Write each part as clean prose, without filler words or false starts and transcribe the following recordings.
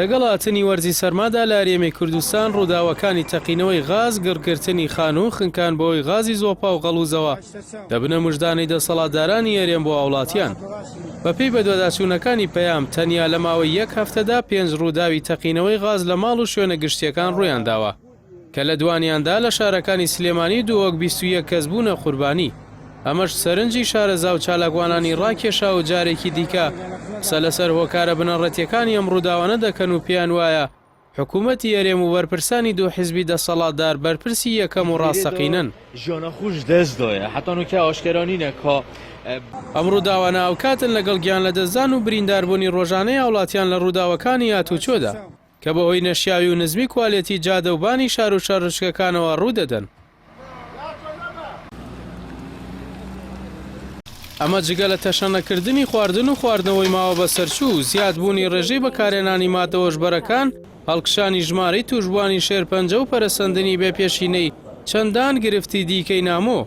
لەگەڵ هاتنی وەرزی سەرمادا لە هەرێمی کوردستان ڕووداوەکانی تەقینەوەی غاز، گڕگرتنی خان و خنکان بەوەی غازی زۆپا و غەڵوزەوە دەبنە موژدانەی دەسەڵاتدارانی هەرێم بۆ هاوڵاتیان. بەپێی بەدواداچوونەکانی پەیام تەنیا لە ماوەی یەک هەفتەدا 5 ڕووداوی تەقینەوەی غاز لە ماڵ و شوێنە گشتیەکان ڕوویان داوە کە لە دوانیاندا لە شارەکانی سلێمانی 221 کەس بوونە قوربانی. ئەمەش سەرنجی شارەزا و چالاکوانانی ڕاکێشا و جارێکی دیکە قسە لەسەر هۆکارە بنەڕەتیەکانی ئەم ڕووداوانە دەکەن و پێیان وایە حکوومەتی هەرێم و بەرپرسانی دوو حیزبی دەسەڵاتدار بەرپرسی یەکەم و ڕاستەقینن. ئەم ڕووداوانە ئەوکاتن لەگەڵ گیان لە دەستدان و برینداربوونی ڕۆژانەی هاوڵاتیان لە ڕووداوەکانی هاتوچۆدا کە بەهۆی نەشیاوی و نزمی کوالێتی جادە و بانی شار و شارڕشکەکانەوە ڕوودەدەن. ئەمە جگە لە تەشەنەکردنی خواردن و خواردنەوەی ماوە بە سەرچوو، زیادبوونی ڕێژەی بەکارهێنانی مادەوەشبەرەکان، هەڵکشانی ژمارەی توشبوانی شێرپەنجە و پەرەسەندنی بێپێشینەی چەندان گرفتی دیکەی نامۆ.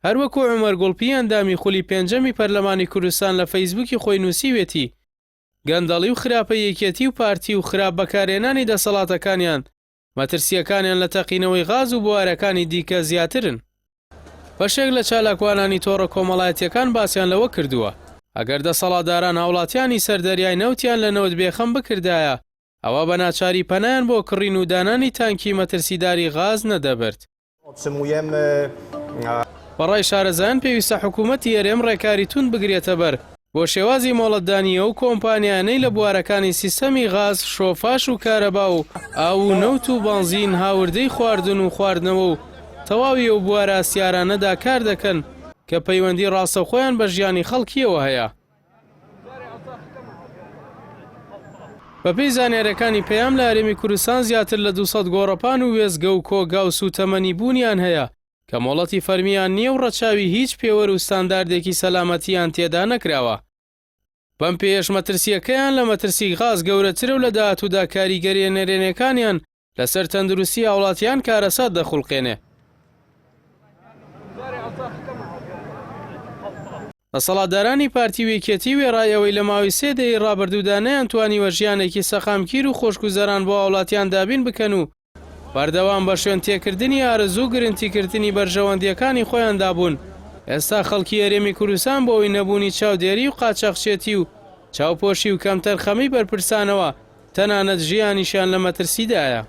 هەروەکو عومەر گوڵپی ئەندامی خولی پێنجەمی پەرلەمانی کوردستان لە فەیسبووکی خۆی نووسیوێتی گەندەڵی و خراپە یەکێتی و پارتی و خراپ بەکارهێنانی دەسەڵاتەکانیان مەترسیەکانیان لە تەقینەوەی غاز و بوارەکانی دیکە زیاترن. بەشێک لە چالاکوانانی تۆڕە کۆمەڵایەتیەکان باسییان لەوە کردووە ئەگەر دەسەڵاتداران هاوڵاتیانی سەردەریای نەوتیان لە نەوت بێخەم بکردایە ئەوە بە ناچاری پەنایان بۆ کڕین و دانانی تانکی مەترسیداری غاز نەدەبرد. بەڕای شارەزایان پێویستە حکوومەتی هەرێم ڕێکاری تون بگرێتە بەر بۆ شێوازی مۆڵەتدانیە و کۆمپانیانەی لە بوارەکانی سیستەمی غاز، شۆفاش و کارەبا و ئاو و نەوت و بەنزین هاوردەی خواردن و خواردنەوە و تەواوی ئەو بوارە ئاسیارانەدا کار دەکەن کە پەیوەندی ڕاستەوخۆیان بە ژیانی خەڵکیەوە هەیە. بەپێی زانیاریەکانی پەیام لە هەرێمی کوردستان زیاتر لە 200 گۆڕەپان و وێزگە و کۆگا و سوتەمەنی بوونیان هەیە کە مۆڵەتی فەرمیان نییە و ڕەچاوی هیچ پێوەر و ستانداردێکی سەلامەتیان تێدا نەکراوە. بەم پێش مەترسیەکەیان لە مەترسی غاز گەورەترە و لە داهاتوودا کاریگەریە نێرێنەکانیان لەسەر تەندروستی هاوڵاتیان کارەسات دەخوڵقێنێ. دەسەڵاتدارانی پارتی وێکێتی وێڕایەوەی لە ماوەی 3 دەی ڕابردوودا نەیانتوانیوە ژیانێکی سەخامگیر و خۆشگوزەران بۆ هاوڵاتیان دابین بکەن و بەردەوام بە شوێن تێکردنی ئارەزوو گرنگتیکردنی بەرژەوەندیەکانی خۆیان دابوون. ئێستا خەڵکی هەرێمی کوردستان بۆەوەی نەبوونی چاودێری و قاچەقچێتی و چاوپۆشی و کەمتەرخەمی بەرپرسانەوە تەنانەت ژیانیشان لە مەترسیدایە.